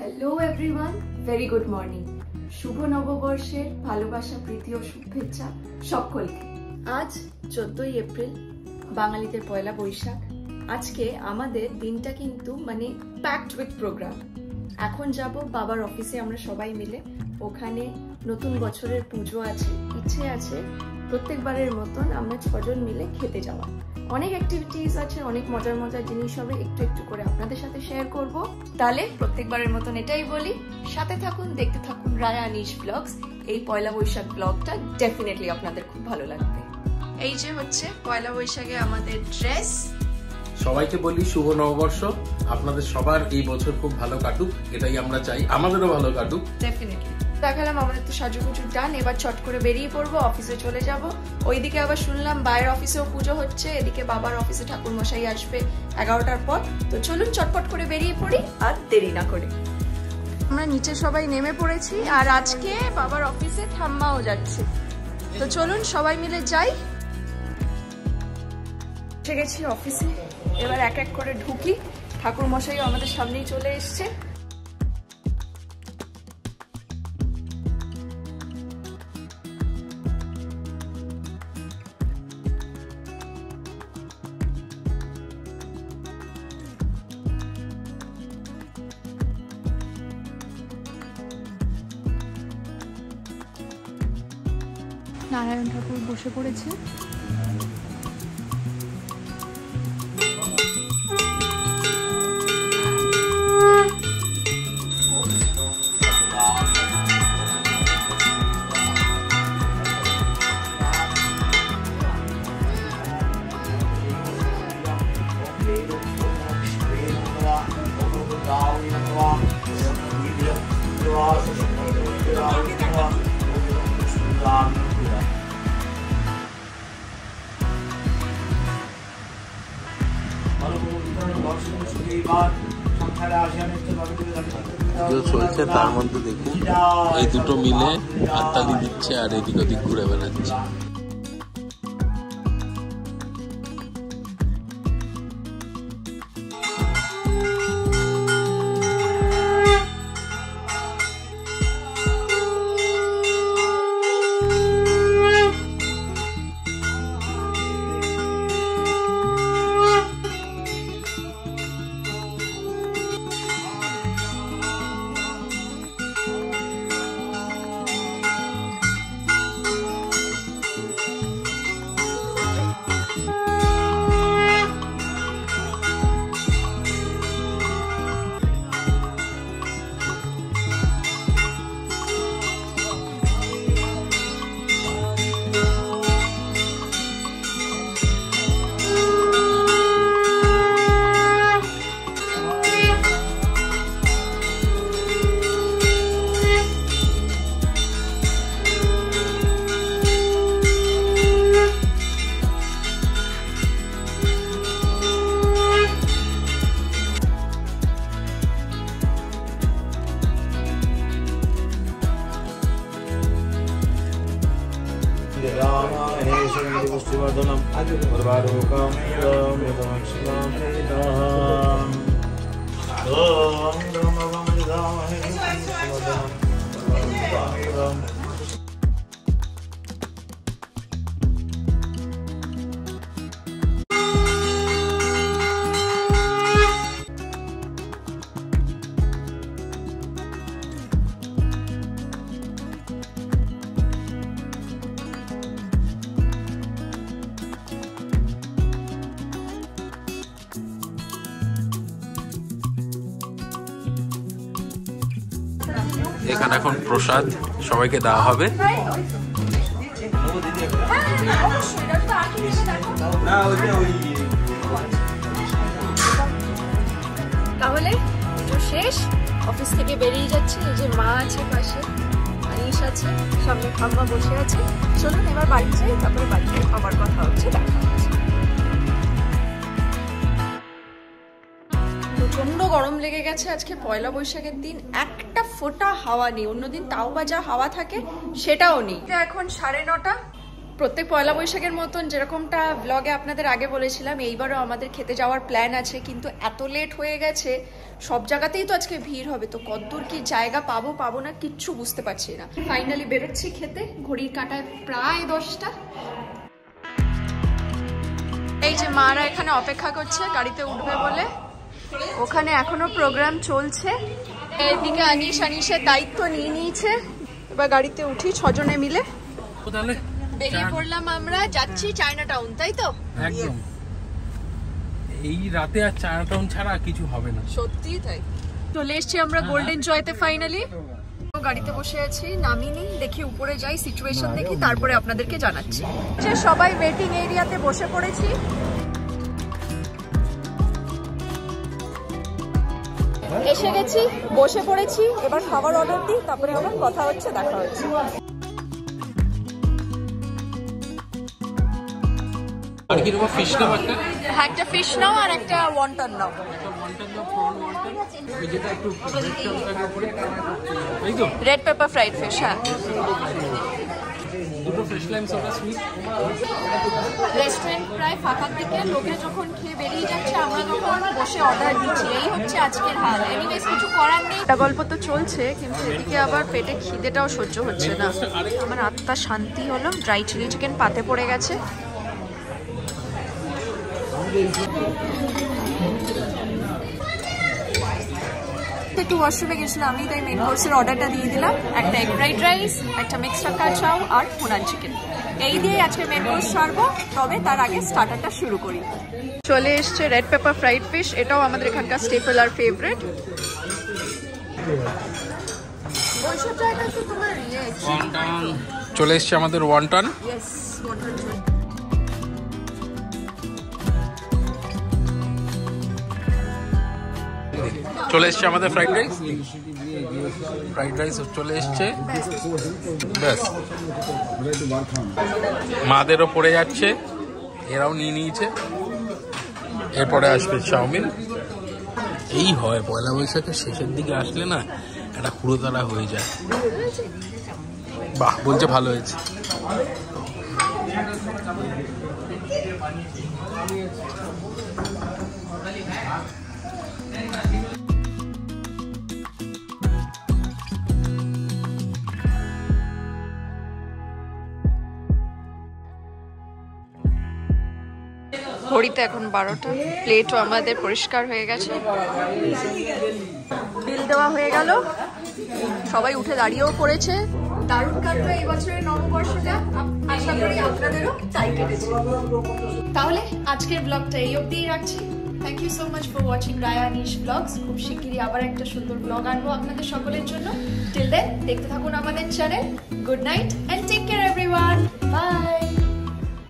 Hello everyone, very good morning. শুভ নববর্ষের ভালোবাসা, প্রীতি ও শুভেচ্ছা সকলকে। আজ 14ই এপ্রিল, বাঙালিদের পয়লা বৈশাখ। আজকে আমাদের দিনটা কিন্তু প্যাকড উইথ প্রোগ্রাম। এখন যাব বাবার অফিসে আমরা সবাই মিলে, ওখানে নতুন বছরের পুজো আছে। ইচ্ছে আছে প্রত্যেকবারের মতন আমরা 6 জন মিলে খেতে যাওয়া। অনেক অ্যাক্টিভিটিস আছে, অনেক মজার মজার জিনিস হবে, একটু একটু করে আপনাদের সাথে শেয়ার করব। তাহলে প্রত্যেকবারের মতন এটাই বলি, সাথে থাকুন, দেখতে থাকুন রায়া নিশ ব্লগস। এই পয়লা বৈশাখ ব্লগটা ডেফিনেটলি আপনাদের খুব ভালো লাগবে। এই যে হচ্ছে পয়লা বৈশাখে আমাদের ড্রেস। সবাইকে বলি শুভ নববর্ষ, আপনাদের সবার এই বছর খুব ভালো কাটুক, এটাই আমরা চাই, আমাদেরও ভালো কাটুক। ডেফিনেটলি দেখালাম আমাদের তো সাজুগুজু ডান, এবার চট করে বেরিয়ে পড়বো, অফিসে চলে যাব। ওইদিকে আবার শুনলাম বাইরের অফিসেও পুজো হচ্ছে, এদিকে বাবার অফিসে ঠাকুর মশাই আসবে 11টার পর। তো চলুন চটপট করে বেরিয়ে পড়ি, আর দেরি না করে। আমরা নিচে সবাই নেমে পড়েছি, আর আজকে বাবার অফিসে ঠাম্মাও যাচ্ছে। তো চলুন সবাই মিলে যাই। এসে গেছি অফিসে, এবার এক এক করে ঢুকি। ঠাকুর মশাইও আমাদের সামনেই চলে এসছে। নারায়ণ ঠাকুর বসে পড়েছে। চলছে তার মধ্যে দেখুন এই দুটো মিলে হাততালি দিচ্ছে আর এদিক ওদিক ঘুরে বেড়াচ্ছে। এখানে এখন প্রসাদ সবাইকে দেওয়া হবে। তাহলে শেষ, অফিস থেকে বেরিয়ে যাচ্ছে। এই যে মা আছে পাশে, আনিস আছে, সামনে ঠাম্মা বসে আছে। চলুন এবার বাড়ি যাই, তারপরে বাড়িতে আবার কথা হচ্ছে, দেখা হচ্ছে। প্রচন্ড গরম লেগে গেছে আজকে পয়লা বৈশাখের দিন, একটা ফোঁটা হাওয়া নেই। অন্যদিন তাও বা যা হাওয়া থাকে সেটাও নেই। এখন 9:30, প্রত্যেক পয়লা বৈশাখের মতন যেরকমটা ব্লগে আপনাদের আগে বলেছিলাম, এইবারও আমাদের খেতে যাওয়ার প্ল্যান আছে, কিন্তু এত লেট হয়ে গেছে, সব জায়গাতেই তো আজকে ভিড় হবে, তো কতদূর কি জায়গা পাবো না কিচ্ছু বুঝতে পারছি না। ফাইনালি বেরোচ্ছি খেতে, ঘড়ির কাঁটায় প্রায় 10টা। এই যে মারা এখানে অপেক্ষা করছে গাড়িতে উঠবে বলে, ওখানে এখনো প্রোগ্রাম চলছে। এইদিকে আনিসের দায়িত্ব নিয়ে নিয়েছে, এবার গাড়িতে উঠি 6 জনে মিলে বেরিয়ে পড়লাম। আমরা যাচ্ছি চায়না টাউন, তাই তো? একদম, এই রাতে আর চায়না টাউন ছাড়া কিছু হবে না, সত্যি তাই। চলে এসছি আমরা গোল্ডেন জয়তে ফাইনালি। গাড়িতে বসে আছি, নামিনি, দেখি উপরে যাই, সিচুয়েশন দেখি, তারপরে আপনাদেরকে জানাচ্ছি। সবাই ওয়েটিং এরিয়াতে বসে পড়েছি। এসে গেছি, বসে পড়েছি, এবার খাবার অর্ডার দিই, তারপরে আবার কথা হচ্ছে, দেখা হচ্ছে। আর কি রকম ফিশ নাও একটা? হ্যাঁ, একটা ফিশ নাও আর একটা ওয়ান্টন নাও। Red pepper fried fish. হ্যাঁ, দুটো fish lime soda sweet. Restaurant প্রায় ফাঁকার দিকে, লোকে যখন খেয়ে বেরিয়ে যাচ্ছে আমরা তখন বসে অর্ডার দিচ্ছি, এই হচ্ছে আজকের হাল। এনিওয়েজ কিছু করার নেই, একটা গল্প তো চলছে, কিন্তু এদিকে আবার পেটে খিদেটাও সহ্য হচ্ছে না। আমার আত্মা শান্তি হলো, ড্রাই চিলি চিকেন পাতে পড়ে গেছে। একটু ওয়াশরুমে গেছিলাম আমি, তাই মেন কোর্সের অর্ডারটা দিয়ে দিলাম। একটা এগ ফ্রাইড রাইস, একটা মিক্সড টাকা চাও আর হুনান চিকেন, এই দিয়ে আজকে মেন কোর্স সারবো। তবে তার আগে স্টার্টারটা শুরু করি। চলে এসছে রেড পেপার ফ্রাইড ফিশ, এটাও আমাদের এখানকার স্টেপল আর ফেভারিট। চলে এসছে আমাদের ওয়ান্টন। চলে এসছে আমাদের ফ্রাইড রাইস চলে এসছে। ব্যাস, মাদেরও পড়ে যাচ্ছে, এরাও নিয়ে নিয়েছে। এরপরে আসবে চাউমিন। এই হয় পয়লা বৈশাখের শেষের দিকে আসলে না, একটা হুড়োতাড়া হয়ে যায়। বাহ, বলছে ভালো হয়েছে। ঘড়িতে এখন 12টা, প্লেটও আমাদের পরিষ্কার হয়ে গেছে, বিল দেওয়া হয়ে গেল, সবাই উঠে দাঁড়িয়েও পড়েছে। দারুণ কাটবে এই বছরের নববর্ষটা, আশা করি আপনাদেরও তাই কেটেছে। তাহলে আজকের ব্লগটা এই অবধিই রাখছি। Thank you so much for watching Raya Nish blogs. খুব শিগগিরই আবার একটা সুন্দর ব্লগ আনবো আপনাদের সকলের জন্য। টিল দেন দেখতে থাকুন আমাদের channel. Good night and take care everyone.